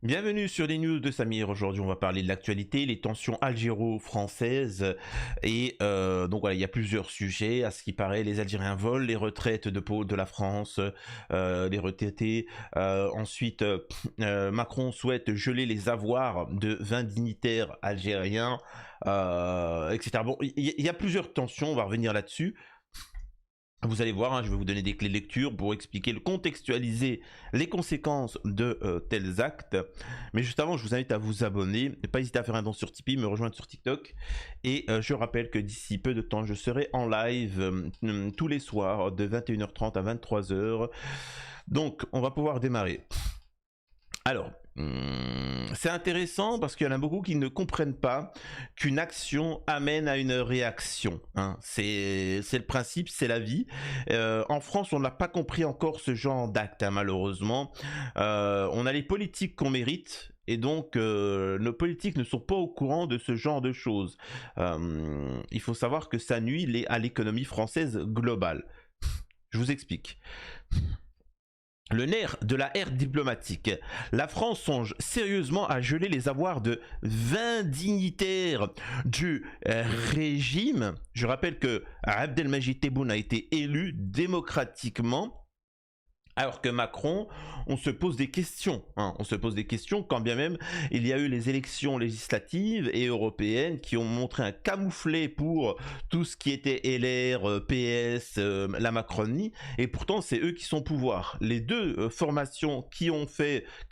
Bienvenue sur les news de Samir. Aujourd'hui, on va parler de l'actualité, les tensions algéro-françaises. Et donc voilà, il y a plusieurs sujets. À ce qui paraît, les Algériens volent les retraites de la France, les retraités. Ensuite, Macron souhaite geler les avoirs de 20 dignitaires algériens, etc. Bon, il y a plusieurs tensions, on va revenir là-dessus. Vous allez voir, hein, je vais vous donner des clés de lecture pour expliquer, contextualiser les conséquences de tels actes. Mais juste avant, je vous invite à vous abonner. Ne pas hésiter à faire un don sur Tipeee, me rejoindre sur TikTok. Et je rappelle que d'ici peu de temps, je serai en live tous les soirs de 21h30 à 23h. Donc, on va pouvoir démarrer. Alors, c'est intéressant parce qu'il y en a beaucoup qui ne comprennent pas qu'une action amène à une réaction, hein. C'est le principe, c'est la vie. En France, on n'a pas compris encore ce genre d'acte, hein, malheureusement. On a les politiques qu'on mérite. Et donc, nos politiques ne sont pas au courant de ce genre de choses. Il faut savoir que ça nuit à l'économie française globale. Je vous explique. Le nerf de la ère diplomatique. La France songe sérieusement à geler les avoirs de 20 dignitaires du régime. Je rappelle que Abdelmajid Tebboune a été élu démocratiquement. Alors que Macron, on se pose des questions, hein. On se pose des questions quand bien même il y a eu les élections législatives et européennes qui ont montré un camouflet pour tout ce qui était LR, PS, la Macronie, et pourtant c'est eux qui sont au pouvoir. Les deux formations qui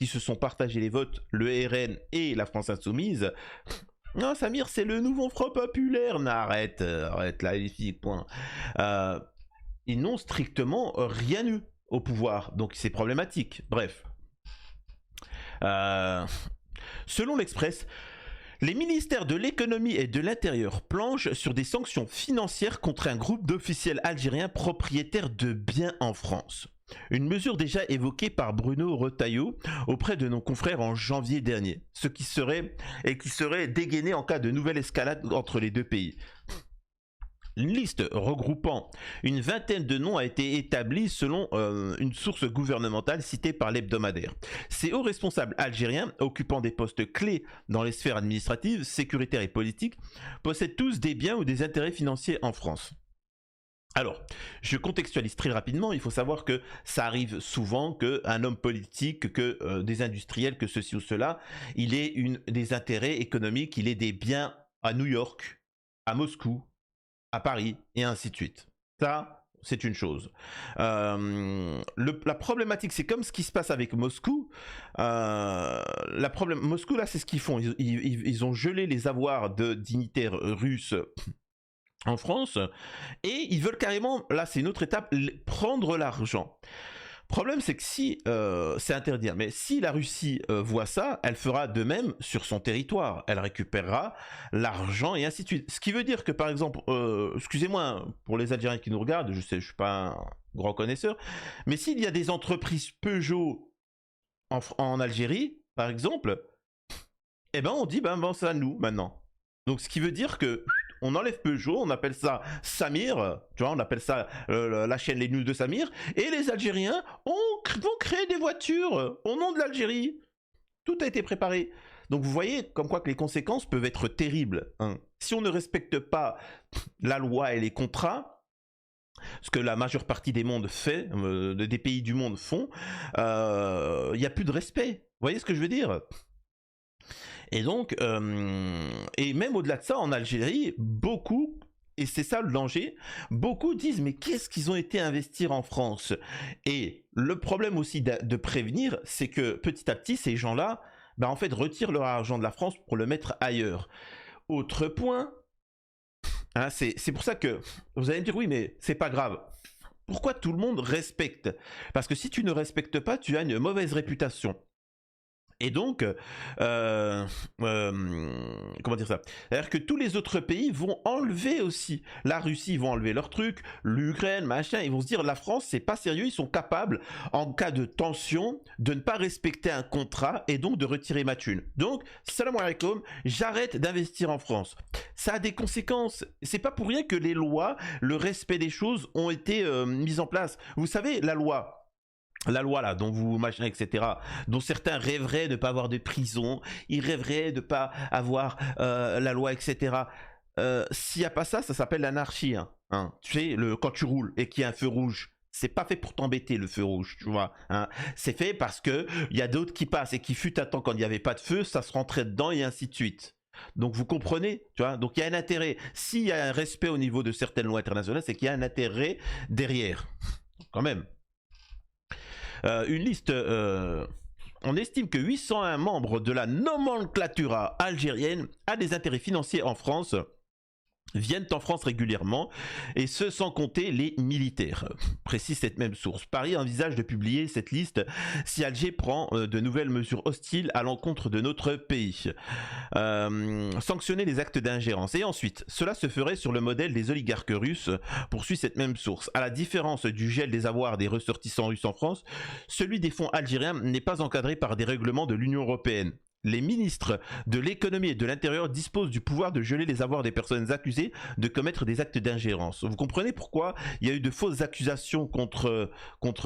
se sont partagées les votes, le RN et la France Insoumise. Non, Samir, c'est le nouveau Front Populaire. Non, arrête là, les filles, point. Ils n'ont strictement rien eu au pouvoir, donc c'est problématique. Bref. Selon l'Express, les ministères de l'économie et de l'intérieur planchent sur des sanctions financières contre un groupe d'officiels algériens propriétaires de biens en France. Une mesure déjà évoquée par Bruno Retailleau auprès de nos confrères en janvier dernier, qui serait dégainée en cas de nouvelle escalade entre les deux pays. Une liste regroupant une vingtaine de noms a été établie selon une source gouvernementale citée par l'hebdomadaire. Ces hauts responsables algériens, occupant des postes clés dans les sphères administratives, sécuritaires et politiques, possèdent tous des biens ou des intérêts financiers en France. Alors, je contextualise très rapidement, il faut savoir que ça arrive souvent qu'un homme politique, que des industriels, que ceci ou cela, il ait des intérêts économiques, il ait des biens à New York, à Moscou, à Paris, et ainsi de suite. Ça, c'est une chose. La problématique, c'est comme ce qui se passe avec Moscou. Moscou, là, c'est ce qu'ils font. Ils ont gelé les avoirs de dignitaires russes en France, et ils veulent carrément, là, c'est une autre étape, prendre l'argent. Problème, c'est que si, c'est interdit, mais si la Russie voit ça, elle fera de même sur son territoire. Elle récupérera l'argent et ainsi de suite. Ce qui veut dire que, par exemple, excusez-moi pour les Algériens qui nous regardent, je sais, je suis pas un grand connaisseur, mais s'il y a des entreprises Peugeot en Algérie, par exemple, eh ben on dit, ben c'est à nous maintenant. Donc ce qui veut dire que on enlève Peugeot, on appelle ça Samir, tu vois, on appelle ça la chaîne Les News de Samir, et les Algériens vont créer des voitures au nom de l'Algérie. Tout a été préparé. Donc vous voyez comme quoi que les conséquences peuvent être terribles, hein. Si on ne respecte pas la loi et les contrats, ce que la majeure partie des mondes fait, des pays du monde font, il n'y a plus de respect. Vous voyez ce que je veux dire ? Et donc, et même au-delà de ça, en Algérie, beaucoup, et c'est ça le danger, beaucoup disent mais qu'est-ce qu'ils ont été investir en France? Et le problème aussi de prévenir, c'est que petit à petit, ces gens-là, bah, en fait, retirent leur argent de la France pour le mettre ailleurs. Autre point, hein, c'est pour ça que vous allez me dire oui, mais c'est pas grave. Pourquoi tout le monde respecte? Parce que si tu ne respectes pas, tu as une mauvaise réputation. Et donc, comment dire ça? C'est-à-dire que tous les autres pays vont enlever aussi. La Russie, ils vont enlever leur truc, l'Ukraine, machin, ils vont se dire la France, c'est pas sérieux, ils sont capables, en cas de tension, de ne pas respecter un contrat et donc de retirer ma thune. Donc, salam alaikum, j'arrête d'investir en France. Ça a des conséquences. C'est pas pour rien que les lois, le respect des choses ont été mises en place. Vous savez, la loi la loi là, dont vous machin, etc., dont certains rêveraient de ne pas avoir de prison, ils rêveraient de ne pas avoir la loi, etc. S'il n'y a pas ça, ça s'appelle l'anarchie. Hein. Tu sais, quand tu roules et qu'il y a un feu rouge, c'est pas fait pour t'embêter le feu rouge, tu vois. Hein. C'est fait parce que il y a d'autres qui passent et qui fut à temps quand il n'y avait pas de feu, ça se rentrait dedans et ainsi de suite. Donc vous comprenez, tu vois. Donc il y a un intérêt. S'il y a un respect au niveau de certaines lois internationales, c'est qu'il y a un intérêt derrière, quand même. Une liste. On estime que 801 membres de la nomenclatura algérienne a des intérêts financiers en France, viennent en France régulièrement, et ce sans compter les militaires, précise cette même source. Paris envisage de publier cette liste si Alger prend de nouvelles mesures hostiles à l'encontre de notre pays. Sanctionner les actes d'ingérence. Et ensuite, cela se ferait sur le modèle des oligarques russes, poursuit cette même source. À la différence du gel des avoirs des ressortissants russes en France, celui des fonds algériens n'est pas encadré par des règlements de l'Union européenne. Les ministres de l'économie et de l'intérieur disposent du pouvoir de geler les avoirs des personnes accusées de commettre des actes d'ingérence. Vous comprenez pourquoi il y a eu de fausses accusations contre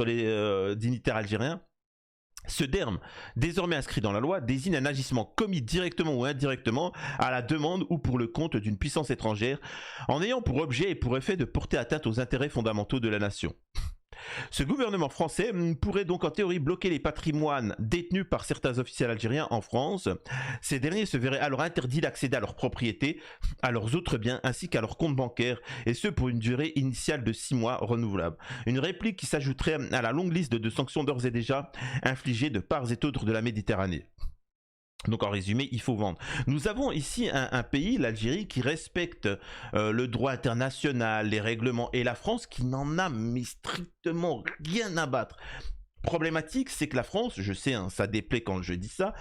les dignitaires algériens? Ce terme, désormais inscrit dans la loi, désigne un agissement commis directement ou indirectement à la demande ou pour le compte d'une puissance étrangère, en ayant pour objet et pour effet de porter atteinte aux intérêts fondamentaux de la nation. Ce gouvernement français pourrait donc en théorie bloquer les patrimoines détenus par certains officiels algériens en France. Ces derniers se verraient alors interdits d'accéder à leurs propriétés, à leurs autres biens ainsi qu'à leurs comptes bancaires, et ce pour une durée initiale de 6 mois renouvelable. Une réplique qui s'ajouterait à la longue liste de sanctions d'ores et déjà infligées de part et d'autre de la Méditerranée. Donc en résumé, il faut vendre. Nous avons ici un pays, l'Algérie, qui respecte le droit international, les règlements, et la France qui n'en a mais strictement rien à battre. Problématique, c'est que la France, je sais, hein, ça déplaît quand je dis ça,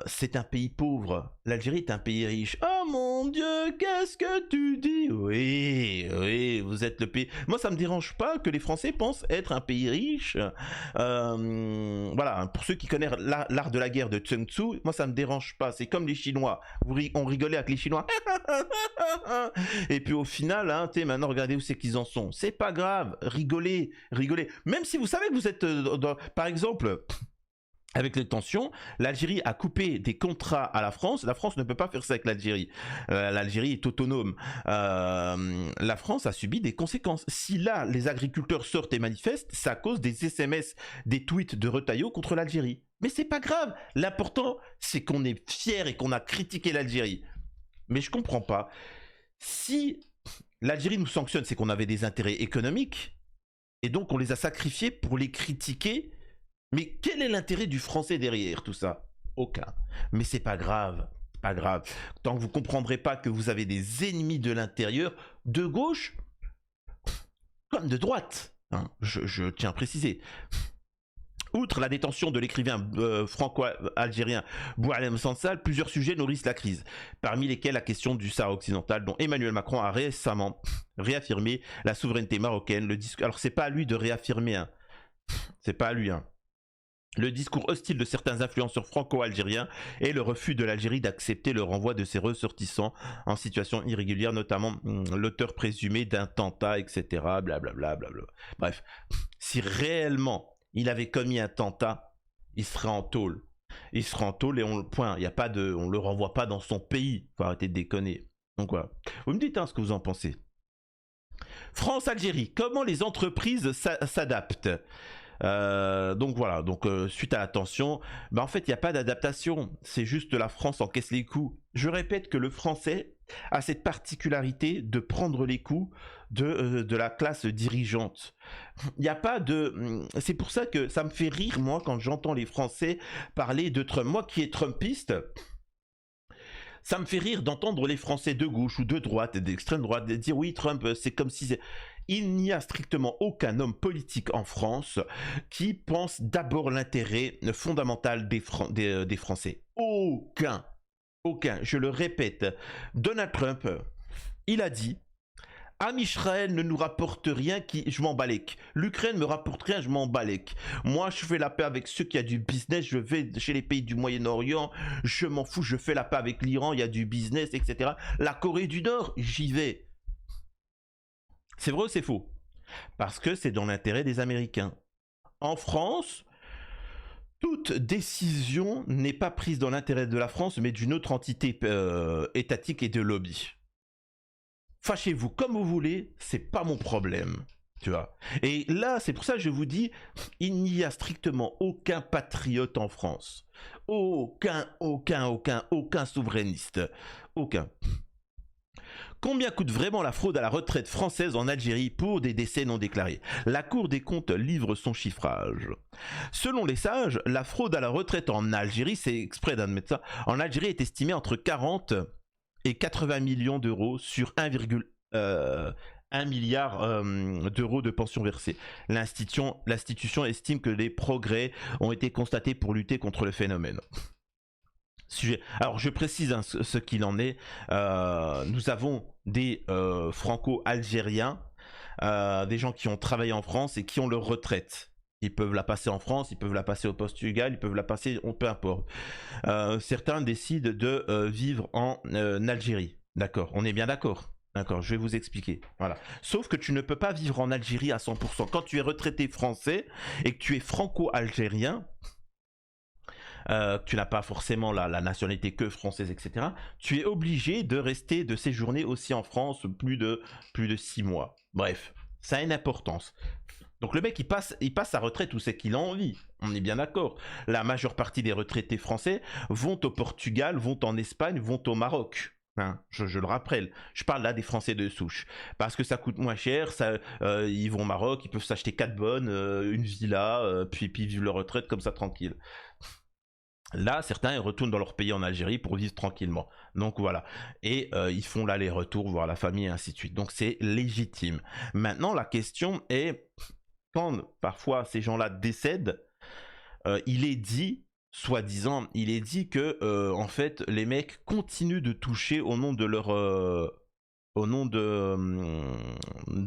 c'est un pays pauvre. L'Algérie est un pays riche. Oh mon Dieu, qu'est-ce que tu dis? Oui, oui, vous êtes le pays. Moi, ça me dérange pas que les Français pensent être un pays riche. Voilà, pour ceux qui connaissent l'art de la guerre de Sun Tzu, moi, ça me dérange pas. C'est comme les Chinois. On rigolait avec les Chinois. Et puis au final, hein, maintenant, regardez où c'est qu'ils en sont. C'est pas grave, rigolez, rigolez. Même si vous savez que vous êtes, par exemple. Avec les tensions, l'Algérie a coupé des contrats à la France. La France ne peut pas faire ça avec l'Algérie. L'Algérie est autonome. La France a subi des conséquences. Si là, les agriculteurs sortent et manifestent, c'est à cause des SMS, des tweets de Retailleau contre l'Algérie. Mais c'est pas grave. L'important, c'est qu'on est fiers et qu'on a critiqué l'Algérie. Mais je comprends pas. Si l'Algérie nous sanctionne, c'est qu'on avait des intérêts économiques. Et donc, on les a sacrifiés pour les critiquer. Mais quel est l'intérêt du français derrière tout ça? Aucun. Mais c'est pas grave, pas grave. Tant que vous comprendrez pas que vous avez des ennemis de l'intérieur, de gauche comme de droite. Hein, je tiens à préciser. Outre la détention de l'écrivain franco-algérien Boualem Sansal, plusieurs sujets nourrissent la crise, parmi lesquels la question du Sahara occidental, dont Emmanuel Macron a récemment réaffirmé la souveraineté marocaine. Alors c'est pas à lui de réaffirmer, hein. C'est pas à lui, hein. Le discours hostile de certains influenceurs franco-algériens et le refus de l'Algérie d'accepter le renvoi de ses ressortissants en situation irrégulière, notamment l'auteur présumé d'un attentat, etc. Blablabla. Bref, si réellement il avait commis un attentat, il serait en tôle. Il serait en tôle et on le renvoie pas dans son pays. Faut arrêter de déconner. Donc voilà. Vous me dites ce que vous en pensez. France-Algérie, comment les entreprises s'adaptent? Donc voilà, suite à la tension, en fait il n'y a pas d'adaptation, c'est juste la France encaisse les coups. Je répète que le français a cette particularité de prendre les coups de la classe dirigeante. Il n'y a pas de... C'est pour ça que ça me fait rire moi quand j'entends les Français parler de Trump. Moi qui est trumpiste, ça me fait rire d'entendre les Français de gauche ou de droite, d'extrême droite, dire oui Trump c'est comme si... Il n'y a strictement aucun homme politique en France qui pense d'abord l'intérêt fondamental des Français. Aucun. Aucun. Je le répète. Donald Trump, il a dit Israël ne nous rapporte rien, je m'en balèque. L'Ukraine me rapporte rien, je m'en balèque. Moi, je fais la paix avec ceux qui ont du business. Je vais chez les pays du Moyen-Orient. Je m'en fous, je fais la paix avec l'Iran. Il y a du business, etc. La Corée du Nord, j'y vais. C'est vrai ou c'est faux? Parce que c'est dans l'intérêt des Américains. En France, toute décision n'est pas prise dans l'intérêt de la France, mais d'une autre entité étatique et de lobby. Fâchez-vous comme vous voulez, c'est pas mon problème. Tu vois. Et là, c'est pour ça que je vous dis, il n'y a strictement aucun patriote en France. Aucun souverainiste. Aucun. Combien coûte vraiment la fraude à la retraite française en Algérie pour des décès non déclarés? La Cour des comptes livre son chiffrage. Selon les sages, la fraude à la retraite en Algérie, c'est exprès d'admettre ça, en Algérie est estimée entre 40 et 80 millions d'euros sur 1 milliard d'euros de pensions versées. L'institution estime que des progrès ont été constatés pour lutter contre le phénomène. Sujet. Alors je précise ce qu'il en est. Nous avons des franco-algériens, des gens qui ont travaillé en France et qui ont leur retraite. Ils peuvent la passer en France, ils peuvent la passer au Portugal, ils peuvent la passer, peu importe. Certains décident de vivre en Algérie. D'accord, on est bien d'accord. D'accord, je vais vous expliquer. Voilà. Sauf que tu ne peux pas vivre en Algérie à 100%. Quand tu es retraité français et que tu es franco-algérien, tu n'as pas forcément la nationalité que française, etc. Tu es obligé de rester, de séjourner aussi en France plus de 6 mois. Bref, ça a une importance. Donc le mec, il passe sa retraite où c'est qu'il a envie. On est bien d'accord. La majeure partie des retraités français vont au Portugal, vont en Espagne, vont au Maroc. Hein, je le rappelle, je parle là des Français de souche, parce que ça coûte moins cher, ils vont au Maroc, ils peuvent s'acheter 4 bonnes, une villa, puis vivre leur retraite comme ça tranquille. Là, certains ils retournent dans leur pays en Algérie pour vivre tranquillement. Donc voilà. Et ils font l'aller-retour, voir la famille et ainsi de suite. Donc c'est légitime. Maintenant, la question est, quand parfois ces gens-là décèdent, il est dit, soi-disant, il est dit que en fait, les mecs continuent de toucher au nom de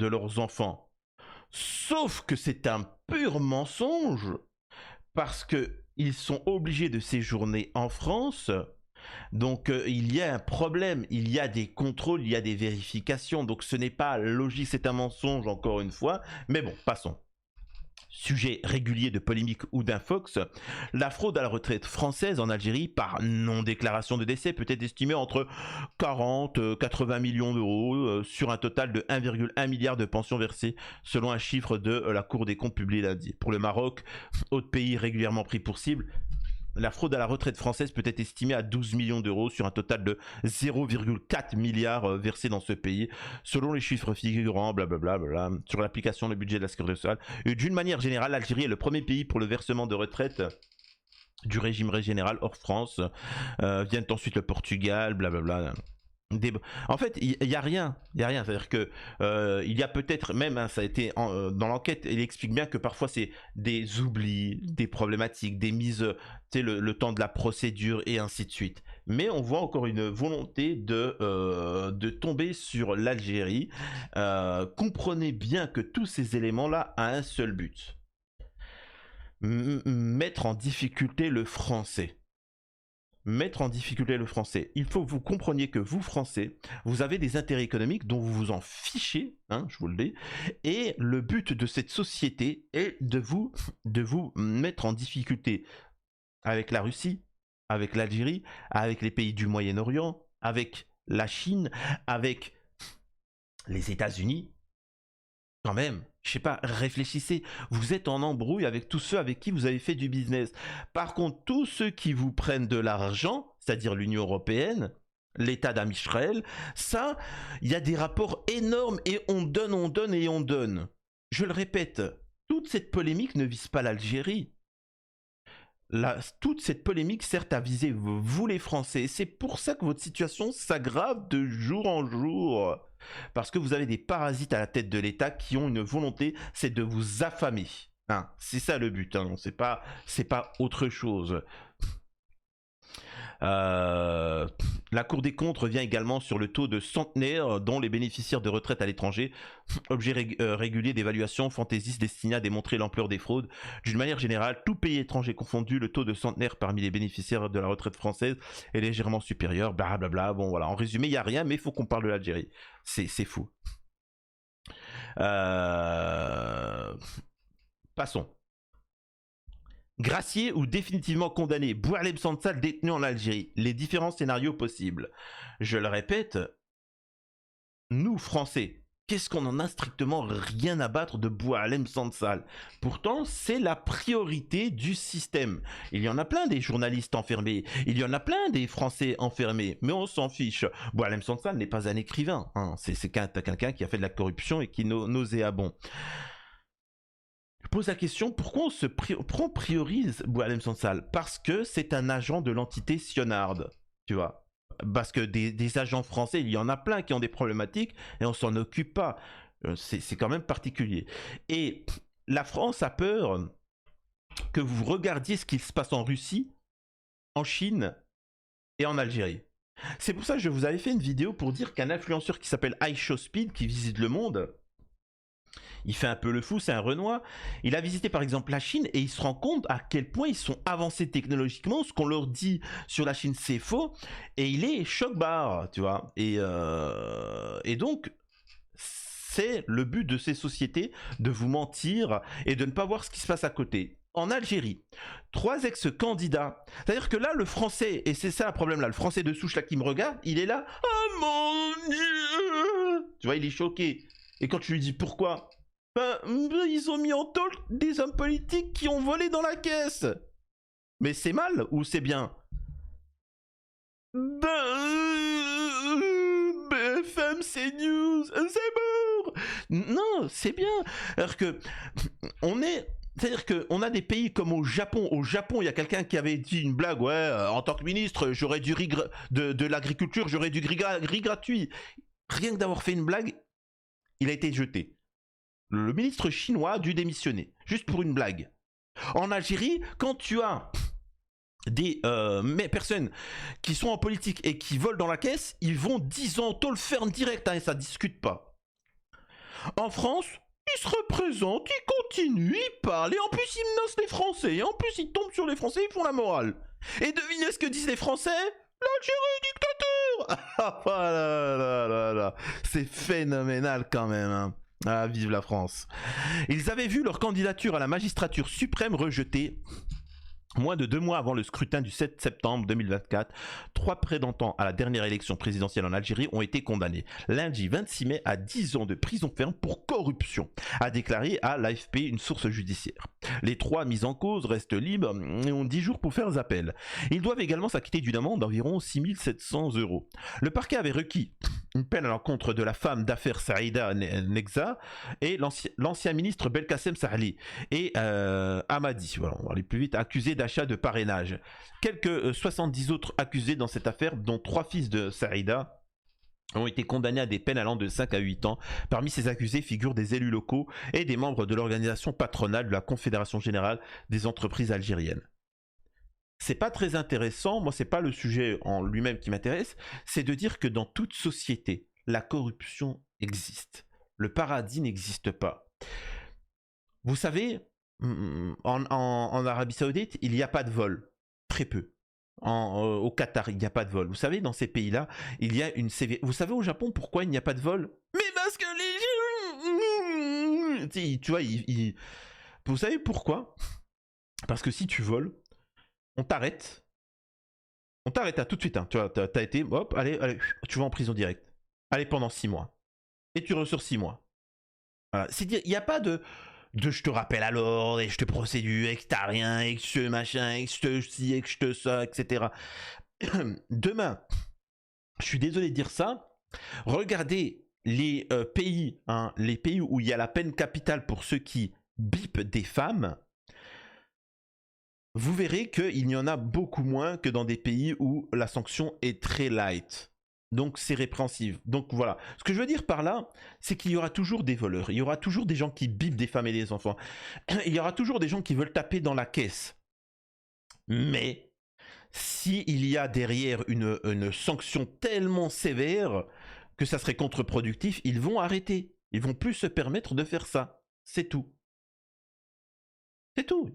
leurs enfants. Sauf que c'est un pur mensonge. Parce que ils sont obligés de séjourner en France, donc il y a un problème, il y a des contrôles, il y a des vérifications, donc ce n'est pas logique, c'est un mensonge encore une fois, mais bon, passons. Sujet régulier de polémique ou d'infox, la fraude à la retraite française en Algérie par non-déclaration de décès peut être estimée entre 40 et 80 millions d'euros sur un total de 1,1 milliard de pensions versées selon un chiffre de la Cour des comptes publié lundi. Pour le Maroc, autre pays régulièrement pris pour cible, la fraude à la retraite française peut être estimée à 12 millions d'euros sur un total de 0,4 milliards versés dans ce pays, selon les chiffres figurants, blablabla, sur l'application du budget de la sécurité sociale. Et d'une manière générale, l'Algérie est le premier pays pour le versement de retraite du régime général hors France. Viennent ensuite le Portugal, blablabla. En fait, il y a rien, C'est-à-dire que il y a peut-être même, hein, ça a été dans l'enquête, il explique bien que parfois c'est des oublis, des problématiques, des mises, tu sais, le temps de la procédure et ainsi de suite. Mais on voit encore une volonté de tomber sur l'Algérie. Comprenez bien que tous ces éléments-là ont un seul but: mettre en difficulté le français. Mettre en difficulté le français. Il faut que vous compreniez que vous, Français, vous avez des intérêts économiques dont vous vous en fichez, hein, je vous le dis, et le but de cette société est de vous mettre en difficulté avec la Russie, avec l'Algérie, avec les pays du Moyen-Orient, avec la Chine, avec les États-Unis. Quand même, je sais pas, réfléchissez. Vous êtes en embrouille avec tous ceux avec qui vous avez fait du business. Par contre, tous ceux qui vous prennent de l'argent, c'est-à-dire l'Union européenne, l'État d'Israël, ça, il y a des rapports énormes et on donne et on donne. Je le répète, toute cette polémique ne vise pas l'Algérie. Toute cette polémique sert à viser vous les Français. Et c'est pour ça que votre situation s'aggrave de jour en jour. Parce que vous avez des parasites à la tête de l'État qui ont une volonté, c'est de vous affamer. Hein, c'est ça le but, hein, c'est pas autre chose. La Cour des comptes revient également sur le taux de centenaires dont les bénéficiaires de retraite à l'étranger, objet régulier d'évaluation fantaisiste destiné à démontrer l'ampleur des fraudes. D'une manière générale, tout pays étranger confondu, le taux de centenaires parmi les bénéficiaires de la retraite française est légèrement supérieur, blablabla. Bon voilà, en résumé, il n'y a rien, mais il faut qu'on parle de l'Algérie. C'est fou. Passons. Gracié ou définitivement condamné, Boualem Sansal détenu en Algérie. Les différents scénarios possibles. Je le répète, nous, Français, qu'est-ce qu'on en a strictement rien à battre de Boualem Sansal? Pourtant, c'est la priorité du système. Il y en a plein des journalistes enfermés, il y en a plein des Français enfermés, mais on s'en fiche. Boualem Sansal n'est pas un écrivain, hein. C'est quelqu'un qui a fait de la corruption et qui est nauséabond. Je pose la question, pourquoi on priorise Boualem Sansal? Parce que c'est un agent de l'entité sionarde, tu vois. Parce que des agents français, il y en a plein qui ont des problématiques et on s'en occupe pas. C'est quand même particulier. Et la France a peur que vous regardiez ce qui se passe en Russie, en Chine et en Algérie. C'est pour ça que je vous avais fait une vidéo pour dire qu'un influenceur qui s'appelle iShowSpeed, qui visite le monde, il fait un peu le fou, c'est un Renoir. Il a visité par exemple la Chine et il se rend compte à quel point ils sont avancés technologiquement. Ce qu'on leur dit sur la Chine, c'est faux. Et il est choc-barre, tu vois. Et donc, c'est le but de ces sociétés de vous mentir et de ne pas voir ce qui se passe à côté. En Algérie, 3 ex-candidats. C'est-à-dire que là, le français, et c'est ça le problème là, le français de souche là qui me regarde, il est là. Oh mon Dieu! Tu vois, il est choqué. Et quand tu lui dis pourquoi, ben, ils ont mis en taule des hommes politiques qui ont volé dans la caisse. Mais c'est mal ou c'est bien? BFM, c'est news, c'est mort. Non, c'est bien. Alors que c'est-à-dire qu'on a des pays comme au Japon. Au Japon, il y a quelqu'un qui avait dit une blague. Ouais, en tant que ministre, j'aurais du riz de l'agriculture, j'aurais du riz gratuit. Rien que d'avoir fait une blague, il a été jeté. Le ministre chinois a dû démissionner, juste pour une blague. En Algérie, quand tu as des personnes qui sont en politique et qui volent dans la caisse, ils vont 10 ans en tôle ferme direct, hein, et ça ne discute pas. En France, ils se représentent, ils continuent, ils parlent, et en plus ils menacent les Français, et en plus ils tombent sur les Français, ils font la morale. Et devinez ce que disent les Français? L'Algérie dictateur. Ah là là là là, c'est phénoménal quand même, hein. Ah, vive la France. Ils avaient vu leur candidature à la magistrature suprême rejetée. Moins de 2 mois avant le scrutin du 7 septembre 2024, 3 prétendants à la dernière élection présidentielle en Algérie ont été condamnés lundi 26 mai à 10 ans de prison ferme pour corruption, a déclaré à l'AFP une source judiciaire. Les 3 mis en cause restent libres et ont 10 jours pour faire appel. Ils doivent également s'acquitter d'une amende d'environ 6 700 €. Le parquet avait requis une peine à l'encontre de la femme d'affaires Saïda Negza et l'ancien ministre Belkacem Saali et Hamadi, voilà, on va aller plus vite, accusés d'achat de parrainage. Quelques 70 autres accusés dans cette affaire, dont 3 fils de Saïda, ont été condamnés à des peines allant de 5 à 8 ans. Parmi ces accusés figurent des élus locaux et des membres de l'organisation patronale de la Confédération Générale des Entreprises Algériennes. C'est pas très intéressant, moi c'est pas le sujet en lui-même qui m'intéresse, c'est de dire que dans toute société, la corruption existe. Le paradis n'existe pas. Vous savez, en Arabie Saoudite, il n'y a pas de vol. Très peu. Au Qatar, il n'y a pas de vol. Vous savez, dans ces pays-là, il y a une sévère... Vous savez au Japon pourquoi il n'y a pas de vol? Mais parce que les gens... Tu vois, vous savez pourquoi? Parce que si tu voles, on t'arrête. On t'arrête à tout de suite. Hein. Tu vois, t'as été... Hop, allez, tu vas en prison direct. Allez, pendant 6 mois. Et tu ressors 6 mois. Voilà. Il n'y a pas de je te rappelle à l'ordre et je te procédure et que t'as rien et que je machin et que je te ci et que je te ça, etc. Demain, je suis désolé de dire ça, regardez les pays, hein, les pays où il y a la peine capitale pour ceux qui bipent des femmes, vous verrez qu'il y en a beaucoup moins que dans des pays où la sanction est très light. Donc c'est répréhensible. Donc voilà. Ce que je veux dire par là, c'est qu'il y aura toujours des voleurs. Il y aura toujours des gens qui bipent des femmes et des enfants. Il y aura toujours des gens qui veulent taper dans la caisse. Mais s'il y a derrière une sanction tellement sévère que ça serait contre-productif, ils vont arrêter. Ils vont plus se permettre de faire ça. C'est tout. C'est tout.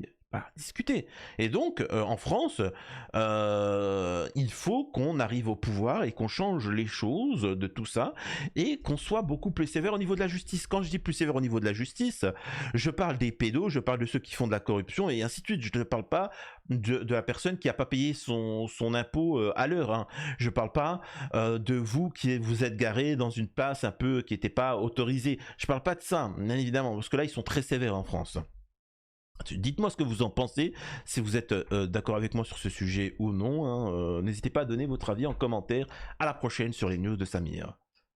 discuter. Et donc, en France, il faut qu'on arrive au pouvoir et qu'on change les choses de tout ça et qu'on soit beaucoup plus sévère au niveau de la justice. Quand je dis plus sévère au niveau de la justice, je parle des pédos, je parle de ceux qui font de la corruption et ainsi de suite. Je ne parle pas de la personne qui n'a pas payé son impôt à l'heure. Hein. Je ne parle pas de vous qui vous êtes garé dans une place un peu qui n'était pas autorisée. Je ne parle pas de ça, bien évidemment, parce que là, ils sont très sévères en France. Dites-moi ce que vous en pensez, si vous êtes d'accord avec moi sur ce sujet ou non. Hein, n'hésitez pas à donner votre avis en commentaire. À la prochaine sur les news de Samir.